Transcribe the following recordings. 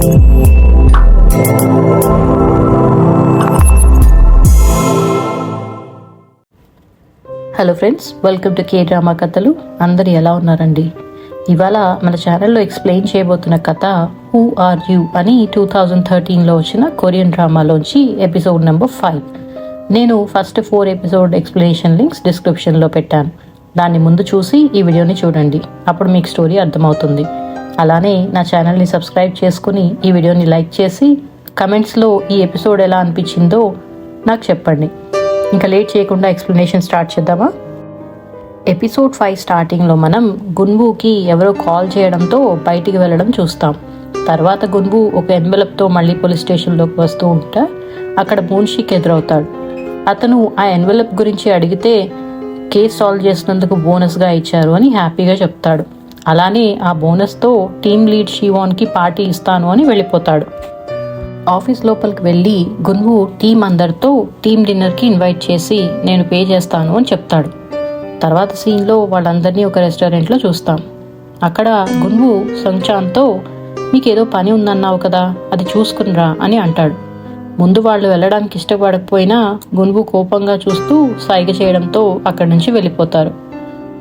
Hello friends, welcome to K drama కథలు. అందరు ఎలా ఉన్నారండి? ఇవాళ మన ఛానల్లో ఎక్స్ప్లెయిన్ చేయబోతున్న కథ హూ ఆర్ యూ అని 2013లో వచ్చిన కొరియన్ డ్రామాలోంచి ఎపిసోడ్ నెంబర్ 5. నేను ఫస్ట్ 4 ఎపిసోడ్ ఎక్స్ప్లెనేషన్ లింక్స్ డిస్క్రిప్షన్లో పెట్టాను. దాన్ని ముందు చూసి ఈ వీడియోని చూడండి, అప్పుడు మీకు స్టోరీ అర్థమవుతుంది. అలానే నా ఛానల్ని సబ్స్క్రైబ్ చేసుకుని ఈ వీడియోని లైక్ చేసి కమెంట్స్లో ఈ ఎపిసోడ్ ఎలా అనిపించిందో నాకు చెప్పండి. ఇంకా లేట్ చేయకుండా ఎక్స్ప్లెనేషన్ స్టార్ట్ చేద్దామా? ఎపిసోడ్ 5 స్టార్టింగ్లో మనం గున్వూకి ఎవరో కాల్ చేయడంతో బయటికి వెళ్ళడం చూస్తాం. తర్వాత గున్వూ ఒక ఎన్వెలప్తో మళ్ళీ పోలీస్ స్టేషన్లోకి వస్తూ ఉంటే అక్కడ మూన్షికి ఎదురవుతాడు. అతను ఆ ఎన్వెలప్ గురించి అడిగితే కేసు సాల్వ్ చేసినందుకు బోనస్గా ఇచ్చారు అని హ్యాపీగా చెప్తాడు. అలానే ఆ బోనస్తో టీమ్ లీడ్ షీవాన్కి పార్టీ ఇస్తాను అని వెళ్ళిపోతాడు. ఆఫీస్ లోపలికి వెళ్ళి గున్వూ టీం అందరితో టీమ్ డిన్నర్కి ఇన్వైట్ చేసి నేను పే చేస్తాను అని చెప్తాడు. తర్వాత సీన్లో వాళ్ళందరినీ ఒక రెస్టారెంట్లో చూస్తాం. అక్కడ గున్వూ సంగ్చాన్తో మీకేదో పని ఉందన్నావు కదా, అది చూసుకునిరా అని అంటాడు. ముందు వాళ్ళు వెళ్ళడానికి ఇష్టపడకపోయినా గున్వూ కోపంగా చూస్తూ సైగ చేయడంతో అక్కడి నుంచి వెళ్ళిపోతారు.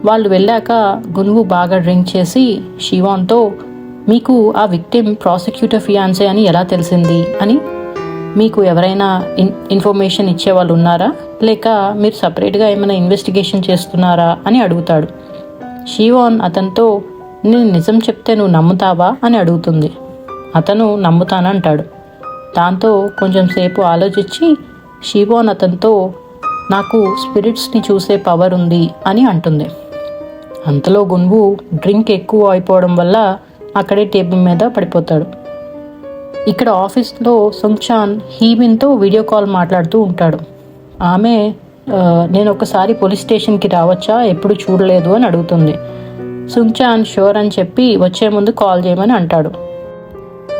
వాళ్ళు వెళ్ళాక గున్వూ బాగా డ్రింక్ చేసి షీవాన్తో మీకు ఆ విక్టిమ్ ప్రాసిక్యూటర్ ఫియాన్సే అని ఎలా తెలిసింది అని, మీకు ఎవరైనా ఇన్ఫర్మేషన్ ఇచ్చేవాళ్ళు ఉన్నారా, లేక మీరు సపరేట్గా ఏమైనా ఇన్వెస్టిగేషన్ చేస్తున్నారా అని అడుగుతాడు. షీవాన్ అతనితో నేను నిజం చెప్తే నువ్వు నమ్ముతావా అని అడుగుతుంది. అతను నమ్ముతానంటాడు. దాంతో కొంచెం సేపు ఆలోచించి షీవాన్ అతనితో నాకు స్పిరిట్స్ని చూసే పవర్ ఉంది అని అంటుంది. అంతలో గున్వూ డ్రింక్ ఎక్కువ అయిపోవడం వల్ల అక్కడే టేబుల్ మీద పడిపోతాడు. ఇక్కడ ఆఫీస్లో సుంగ్చాన్ హీబిన్తో వీడియో కాల్ మాట్లాడుతూ ఉంటాడు. ఆమె నేను ఒకసారి పోలీస్ స్టేషన్కి రావచ్చా, ఎప్పుడు చూడలేదు అని అడుగుతుంది. సుంగ్చాన్ షూర్ అని చెప్పి వచ్చే ముందు కాల్ చేయమని అంటాడు.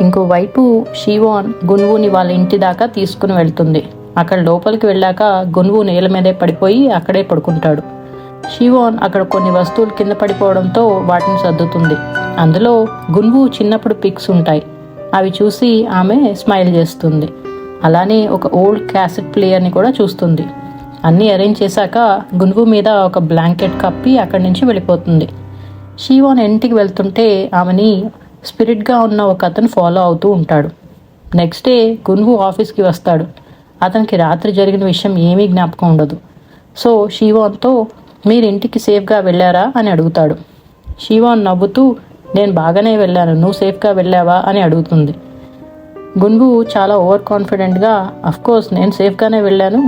ఇంకోవైపు షీవాన్ గున్వూని వాళ్ళ ఇంటి దాకా తీసుకుని వెళ్తుంది. అక్కడ లోపలికి వెళ్ళాక గున్వూ నేల మీదే పడిపోయి అక్కడే పడుకుంటాడు. షీవాన్ అక్కడ కొన్ని వస్తువులు కింద పడిపోవడంతో వాటిని సర్దుతుంది. అందులో గున్వూ చిన్నప్పుడు పిక్స్ ఉంటాయి. అవి చూసి ఆమె స్మైల్ చేస్తుంది. అలానే ఒక ఓల్డ్ క్యాసెట్ ప్లేయర్ని కూడా చూస్తుంది. అన్నీ అరేంజ్ చేశాక గున్వూ మీద ఒక బ్లాంకెట్ కప్పి అక్కడి నుంచి వెళ్ళిపోతుంది. షీవాన్ ఇంటికి వెళ్తుంటే ఆమెని స్పిరిట్గా ఉన్న ఒక అతను ఫాలో అవుతూ ఉంటాడు. నెక్స్ట్ డే గున్వూ ఆఫీస్కి వస్తాడు. అతనికి రాత్రి జరిగిన విషయం ఏమీ జ్ఞాపకం ఉండదు. సో షీవాన్తో మీరు ఇంటికి సేఫ్గా వెళ్ళారా అని అడుగుతాడు. షీవాన్ నవ్వుతూ నేను బాగానే వెళ్ళాను, నువ్వు సేఫ్గా వెళ్ళావా అని అడుగుతుంది. గున్వూ చాలా ఓవర్ కాన్ఫిడెంట్గా అఫ్కోర్స్ నేను సేఫ్గానే వెళ్ళాను,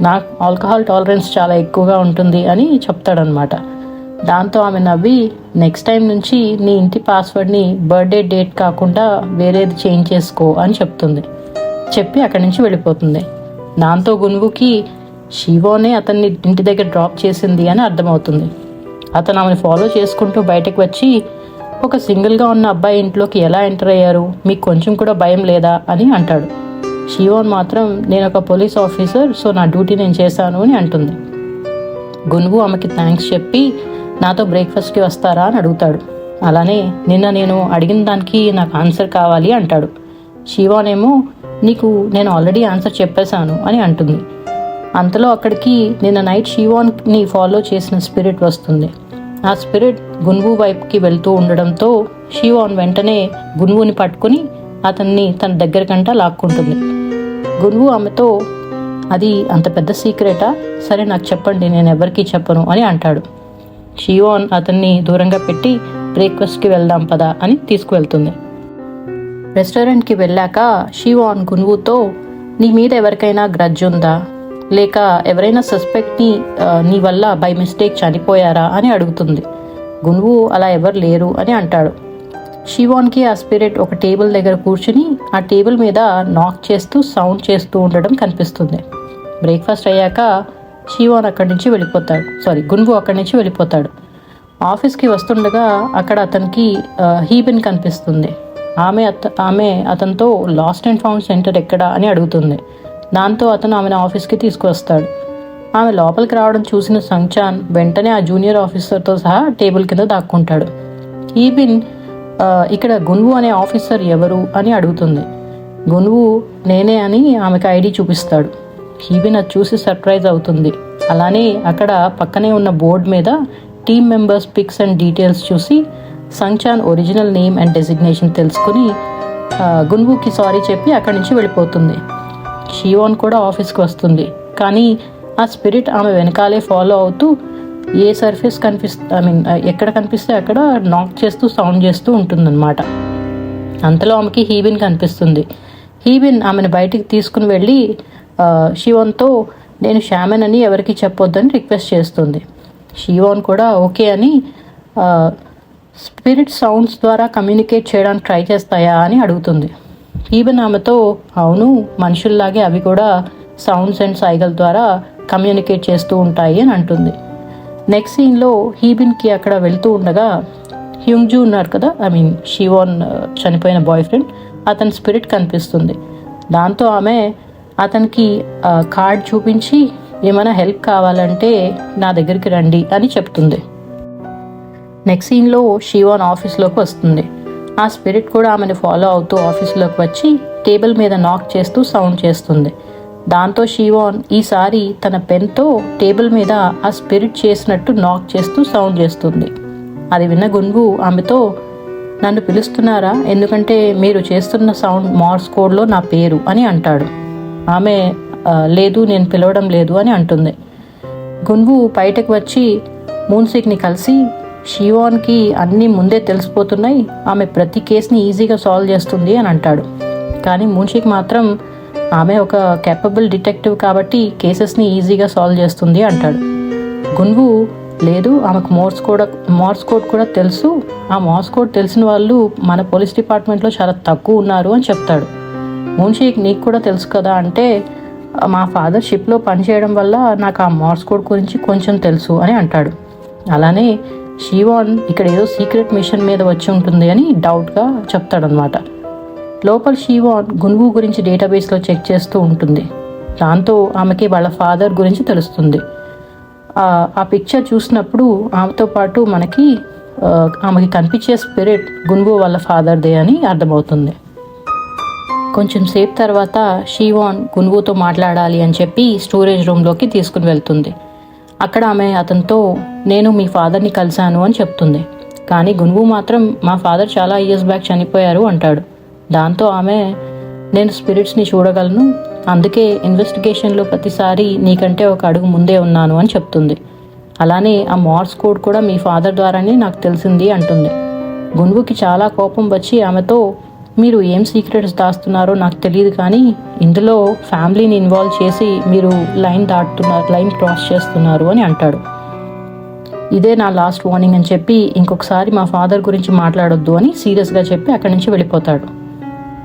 నాకు ఆల్కహాల్ టాలరెన్స్ చాలా ఎక్కువగా ఉంటుంది అని చెప్తాడనమాట. దాంతో ఆమె నవ్వి నెక్స్ట్ టైం నుంచి నీ ఇంటి పాస్వర్డ్ని బర్త్డే డేట్ కాకుండా వేరేది చేంజ్ చేసుకో అని చెప్తుంది. చెప్పి అక్కడి నుంచి వెళ్ళిపోతుంది. దాంతో గున్వూకి షీవానే అతన్ని ఇంటి దగ్గర డ్రాప్ చేసింది అని అర్థమవుతుంది. అతను ఆమెను ఫాలో చేసుకుంటూ బయటకు వచ్చి ఒక సింగిల్గా ఉన్న అబ్బాయి ఇంట్లోకి ఎలా ఎంటర్ అయ్యారు, మీకు కొంచెం కూడా భయం లేదా అని అంటాడు. షీవాన్ మాత్రం నేను ఒక పోలీస్ ఆఫీసర్, సో నా డ్యూటీ నేను చేశాను అని అంటుంది. గున్వూ ఆమెకి థ్యాంక్స్ చెప్పి నాతో బ్రేక్ఫాస్ట్కి వస్తారా అని అడుగుతాడు. అలానే నిన్న నేను అడిగిన దానికి నాకు ఆన్సర్ కావాలి అంటాడు. షీవాన్ ఏమో నీకు నేను ఆల్రెడీ ఆన్సర్ చెప్పేశాను అని అంటుంది. అంతలో అక్కడికి నిన్న నైట్ షీవాన్ని ఫాలో చేసిన స్పిరిట్ వస్తుంది. ఆ స్పిరిట్ గున్వూ వైపుకి వెళ్తూ ఉండడంతో షీవాన్ వెంటనే గున్వూని పట్టుకుని అతన్ని తన దగ్గరకంటా లాక్కుంటుంది. గున్వూ ఆమెతో అది అంత పెద్ద సీక్రెటా, సరే నాకు చెప్పండి, నేను ఎవరికీ చెప్పను అని అంటాడు. షీవాన్ అతన్ని దూరంగా పెట్టి బ్రేక్ఫాస్ట్కి వెళ్దాం పదా అని తీసుకువెళ్తుంది. రెస్టారెంట్కి వెళ్ళాక షీవాన్ గున్వూతో నీ మీద ఎవరికైనా గ్రడ్జ్ ఉందా, లేక ఎవరైనా సస్పెక్ట్ని నీ వల్ల బై మిస్టేక్ చనిపోయారా అని అడుగుతుంది. గున్వూ అలా ఎవరు లేరు అని అంటాడు. షీవాన్కి ఆ స్పిరిట్ ఒక టేబుల్ దగ్గర కూర్చుని ఆ టేబుల్ మీద నాక్ చేస్తూ సౌండ్ చేస్తూ ఉండడం కనిపిస్తుంది. బ్రేక్ఫాస్ట్ అయ్యాక షీవాన్ అక్కడి నుంచి వెళ్ళిపోతాడు. గున్వూ అక్కడి నుంచి వెళ్ళిపోతాడు. ఆఫీస్కి వస్తుండగా అక్కడ అతనికి హీబిన్ కనిపిస్తుంది. ఆమె అతనితో లాస్ట్ అండ్ ఫౌండ్ సెంటర్ ఎక్కడా అని అడుగుతుంది. దాంతో అతను ఆమెను ఆఫీస్కి తీసుకువస్తాడు. ఆమె లోపలికి రావడం చూసిన సంగ్చాన్ వెంటనే ఆ జూనియర్ ఆఫీసర్తో సహా టేబుల్ కింద దాక్కుంటాడు. హీబిన్ ఇక్కడ గున్వు అనే ఆఫీసర్ ఎవరు అని అడుగుతుంది. గున్వు నేనే అని ఆమెకు ఐడి చూపిస్తాడు. హీబిన్ అది చూసి సర్ప్రైజ్ అవుతుంది. అలానే అక్కడ పక్కనే ఉన్న బోర్డు మీద team members pics and details చూసి సంచాన్ ఒరిజినల్ నేమ్ అండ్ డెసిగ్నేషన్ తెలుసుకుని గున్వుకి సారీ చెప్పి అక్కడి నుంచి వెళ్ళిపోతుంది. షీవాన్ కూడా ఆఫీస్కి వస్తుంది. కానీ ఆ స్పిరిట్ ఆమె వెనకాలే ఫాలో అవుతూ ఏ సర్ఫేస్ ఎక్కడ కనిపిస్తే అక్కడ నాక్ చేస్తూ సౌండ్ చేస్తూ ఉంటుందన్నమాట. అంతలో ఆమెకి హీబిన్ కనిపిస్తుంది. హీబిన్ ఆమెను బయటికి తీసుకుని వెళ్ళి షీవాన్తో నేను షామన్ అని ఎవరికి చెప్పొద్దని రిక్వెస్ట్ చేస్తుంది. షీవాన్ కూడా ఓకే అని స్పిరిట్ సౌండ్స్ ద్వారా కమ్యూనికేట్ చేయడానికి ట్రై చేస్తాయా అని అడుగుతుంది. హీబిన్ ఆమెతో అవును, మనుషుల్లాగే అవి కూడా సౌండ్స్ అండ్ సైగల్ ద్వారా కమ్యూనికేట్ చేస్తూ ఉంటాయి అని అంటుంది. నెక్స్ట్ సీన్లో హీబిన్కి అక్కడ వెళ్తూ ఉండగా హ్యూంగ్జూ ఉన్నారు కదా, షీవాన్ చనిపోయిన బాయ్ ఫ్రెండ్, అతని స్పిరిట్ కనిపిస్తుంది. దాంతో ఆమె అతనికి కార్డ్ చూపించి ఏమైనా హెల్ప్ కావాలంటే నా దగ్గరికి రండి అని చెప్తుంది. నెక్స్ట్ సీన్లో షీవాన్ ఆఫీస్లోకి వస్తుంది. ఆ స్పిరిట్ కూడా ఆమెను ఫాలో అవుతూ ఆఫీస్లోకి వచ్చి టేబుల్ మీద నాక్ చేస్తూ సౌండ్ చేస్తుంది. దాంతో షీవాన్ ఈసారి తన పెన్తో టేబుల్ మీద ఆ స్పిరిట్ చేసినట్టు నాక్ చేస్తూ సౌండ్ చేస్తుంది. అది విన్న గున్వు ఆమెతో నన్ను పిలుస్తున్నారా, ఎందుకంటే మీరు చేస్తున్న సౌండ్ మార్స్ కోడ్లో నా పేరు అని అంటాడు. ఆమె లేదు, నేను పిలవడం లేదు అని అంటుంది. గున్వు బయటకు వచ్చి మూన్సిక్ని కలిసి షీవాన్కి అన్నీ ముందే తెలిసిపోతున్నాయి, ఆమె ప్రతి కేసుని ఈజీగా సాల్వ్ చేస్తుంది అని అంటాడు. కానీ మూన్సిక్ మాత్రం ఆమె ఒక కేపబుల్ డిటెక్టివ్ కాబట్టి కేసెస్ని ఈజీగా సాల్వ్ చేస్తుంది అంటాడు. గున్వు లేదు, ఆమెకు మార్స్ కోడ్ కూడా తెలుసు, ఆ మార్స్ కోడ్ తెలిసిన వాళ్ళు మన పోలీస్ డిపార్ట్మెంట్లో చాలా తక్కువ ఉన్నారు అని చెప్తాడు. మూన్షేక్ నీకు కూడా తెలుసు కదా అంటే మా ఫాదర్ షిప్లో పనిచేయడం వల్ల నాకు ఆ మార్స్ కోడ్ గురించి కొంచెం తెలుసు అని అంటాడు. అలానే షీవాన్ ఇక్కడ ఏదో సీక్రెట్ మిషన్ మీద వచ్చి ఉంటుంది అని డౌట్గా చెప్తాడనమాట. లోపల షీవాన్ గున్వు గురించి డేటాబేస్లో చెక్ చేస్తూ ఉంటుంది. దాంతో ఆమెకి వాళ్ళ ఫాదర్ గురించి తెలుస్తుంది. ఆ పిక్చర్ చూసినప్పుడు ఆమెతో పాటు ఆమెకి కనిపించే స్పిరిట్ గున్వు వాళ్ళ ఫాదర్దే అని అర్థమవుతుంది. కొంచెం సేపు తర్వాత షీవాన్ గున్వుతో మాట్లాడాలి అని చెప్పి స్టోరేజ్ రూమ్లోకి తీసుకుని వెళ్తుంది. అక్కడ ఆమె అతనితో నేను మీ ఫాదర్ని కలిశాను అని చెప్తుంది. కానీ గున్వు మాత్రం మా ఫాదర్ చాలా ఇయర్స్ బ్యాక్ చనిపోయారు అంటాడు. దాంతో ఆమె నేను స్పిరిట్స్ని చూడగలను, అందుకే ఇన్వెస్టిగేషన్లో ప్రతిసారి నీకంటే ఒక అడుగు ముందే ఉన్నాను అని చెప్తుంది. అలానే ఆ మార్స్ కోడ్ కూడా మీ ఫాదర్ ద్వారానే నాకు తెలిసింది అంటుంది. గున్వుకి చాలా కోపం వచ్చి ఆమెతో మీరు ఏం సీక్రెట్స్ దాస్తున్నారో నాకు తెలియదు, కానీ ఇందులో ఫ్యామిలీని ఇన్వాల్వ్ చేసి మీరు లైన్ క్రాస్ చేస్తున్నారు అని అంటాడు. ఇదే నా లాస్ట్ వార్నింగ్ అని చెప్పి ఇంకొకసారి మా ఫాదర్ గురించి మాట్లాడొద్దు అని సీరియస్గా చెప్పి అక్కడి నుంచి వెళ్ళిపోతాడు.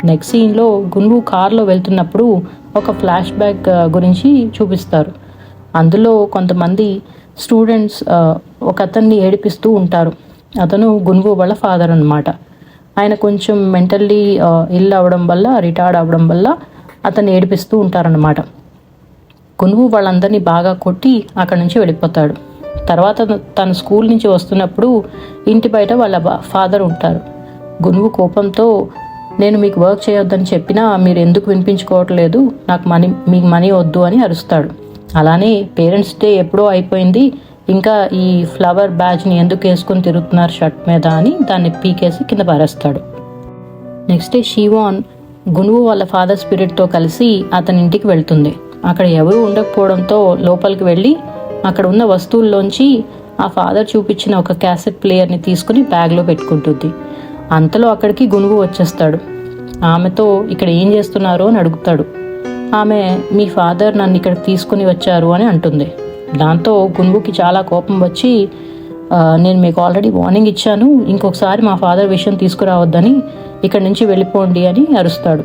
నెక్స్ట్ సీన్లో గున్వు కార్లో వెళ్తున్నప్పుడు ఒక ఫ్లాష్ బ్యాక్ గురించి చూపిస్తారు. అందులో కొంతమంది స్టూడెంట్స్ ఒక అతన్ని ఏడిపిస్తూ ఉంటారు. అతను గున్వు వాళ్ళ ఫాదర్ అన్నమాట. ఆయన కొంచెం మెంటల్లీ ఇల్ అవ్వడం వల్ల, రిటార్డ్ అవ్వడం వల్ల అతన్ని ఏడిపిస్తూ ఉంటారన్నమాట. గున్వు వాళ్ళందరినీ బాగా కొట్టి అక్కడి నుంచి వెళ్ళిపోతాడు. తర్వాత తన స్కూల్ నుంచి వస్తున్నప్పుడు ఇంటి బయట వాళ్ళ ఫాదర్ ఉంటారు. గున్వు కోపంతో నేను మీకు వర్క్ చేయొద్దని చెప్పినా మీరు ఎందుకు వినిపించుకోవట్లేదు, మీకు మనీ వద్దు అని అరుస్తాడు. అలానే పేరెంట్స్ డే ఎప్పుడో అయిపోయింది, ఇంకా ఈ ఫ్లవర్ బ్యాజ్ని ఎందుకు వేసుకొని తిరుగుతున్నారు షర్ట్ మీద అని దాన్ని పీకేసి కింద పారేస్తాడు. నెక్స్ట్ డే షీవాన్ గున్వు వాళ్ళ ఫాదర్ స్పిరిట్తో కలిసి అతని ఇంటికి వెళ్తుంది. అక్కడ ఎవరూ ఉండకపోవడంతో లోపలికి వెళ్ళి అక్కడ ఉన్న వస్తువుల్లోంచి ఆ ఫాదర్ చూపించిన ఒక క్యాసెట్ ప్లేయర్ని తీసుకుని బ్యాగ్లో పెట్టుకుంటుంది. అంతలో అక్కడికి గున్వు వచ్చేస్తాడు. ఆమెతో ఇక్కడ ఏం చేస్తున్నారో అని అడుగుతాడు. ఆమె మీ ఫాదర్ నన్ను ఇక్కడికి తీసుకుని వచ్చారు అని అంటుంది. దాంతో గున్వుకి చాలా కోపం వచ్చి నేను మీకు ఆల్రెడీ వార్నింగ్ ఇచ్చాను, ఇంకొకసారి మా ఫాదర్ విషయం తీసుకురావద్దని, ఇక్కడి నుంచి వెళ్ళిపోండి అని అరుస్తాడు.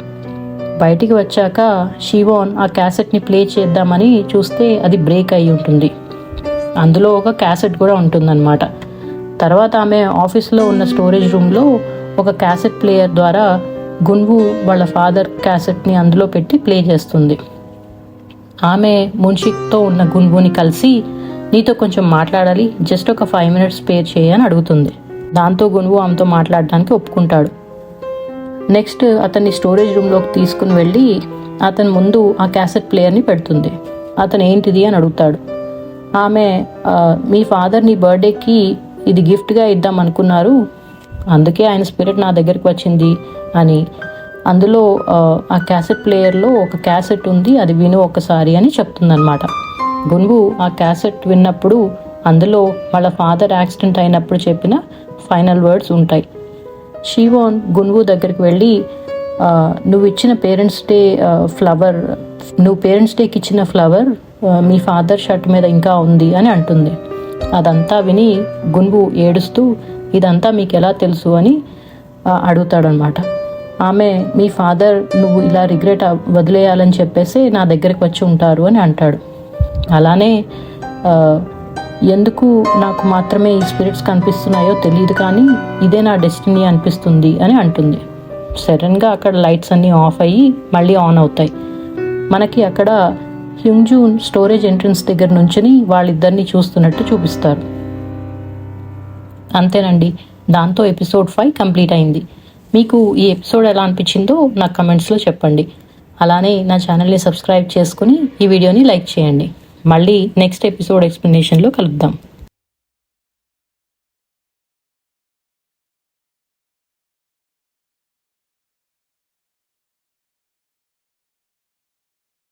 బయటికి వచ్చాక షీవాన్ ఆ క్యాసెట్ని ప్లే చేద్దామని చూస్తే అది బ్రేక్ అయి ఉంటుంది. అందులో ఒక క్యాసెట్ కూడా ఉంటుందన్నమాట. తర్వాత ఆమె ఆఫీస్లో ఉన్న స్టోరేజ్ రూమ్లో ఒక క్యాసెట్ ప్లేయర్ ద్వారా గున్వు వాళ్ళ ఫాదర్ క్యాసెట్ని అందులో పెట్టి ప్లే చేస్తుంది. ఆమె మున్షిక్తో ఉన్న గున్వుని కలిసి నీతో కొంచెం మాట్లాడాలి, జస్ట్ ఒక 5 minutes స్పేర్ చేయని అడుగుతుంది. దాంతో గునువు ఆమెతో మాట్లాడడానికి ఒప్పుకుంటాడు. నెక్స్ట్ అతన్ని స్టోరేజ్ రూమ్లోకి తీసుకుని వెళ్ళి అతని ముందు ఆ క్యాసెట్ ప్లేయర్ని పెడుతుంది. అతను ఏంటిది అని అడుగుతాడు. ఆమె మీ ఫాదర్ నీ బర్త్డేకి ఇది గిఫ్ట్గా ఇద్దాం అనుకున్నారు, అందుకే ఆయన స్పిరిట్ నా దగ్గరికి వచ్చింది అని, అందులో ఆ క్యాసెట్ ప్లేయర్లో ఒక క్యాసెట్ ఉంది, అది విను ఒకసారి అని చెప్తుందన్నమాట. గునువు ఆ క్యాసెట్ విన్నప్పుడు అందులో వాళ్ళ ఫాదర్ యాక్సిడెంట్ అయినప్పుడు చెప్పిన ఫైనల్ వర్డ్స్ ఉంటాయి. షీవాన్ గునువు దగ్గరికి వెళ్ళి నువ్వు ఇచ్చిన పేరెంట్స్ డేకి ఇచ్చిన ఫ్లవర్ మీ ఫాదర్ షర్ట్ మీద ఇంకా ఉంది అని అంటుంది. అదంతా విని గునువు ఏడుస్తూ ఇదంతా మీకు ఎలా తెలుసు అని అడుగుతాడనమాట. ఆమె మీ ఫాదర్ నువ్వు ఇలా రిగ్రెట్ వదిలేయాలని చెప్పేసి నా దగ్గరికి వచ్చి ఉంటారు అని అంటాడు. అలానే ఎందుకు నాకు మాత్రమే ఈ స్పిరిట్స్ కనిపిస్తున్నాయో తెలియదు, కానీ ఇదే నా డెస్టినీ అనిపిస్తుంది అని అంటుంది. సడన్గా అక్కడ లైట్స్ అన్నీ ఆఫ్ అయ్యి మళ్ళీ ఆన్ అవుతాయి. మనకి అక్కడ హ్యుంజూన్ స్టోరేజ్ ఎంట్రన్స్ దగ్గర నుంచి వాళ్ళిద్దరిని చూస్తున్నట్టు చూపిస్తారు. అంతేనండి, దాంతో ఎపిసోడ్ 5 కంప్లీట్ అయింది. మీకు ఈ ఎపిసోడ్ ఎలా అనిపించిందో నాకు కమెంట్స్లో చెప్పండి. అలానే నా ఛానల్ని సబ్స్క్రైబ్ చేసుకుని ఈ వీడియోని లైక్ చేయండి. మళ్ళీ నెక్స్ట్ ఎపిసోడ్ ఎక్స్ప్లెనేషన్లో కలుద్దాం.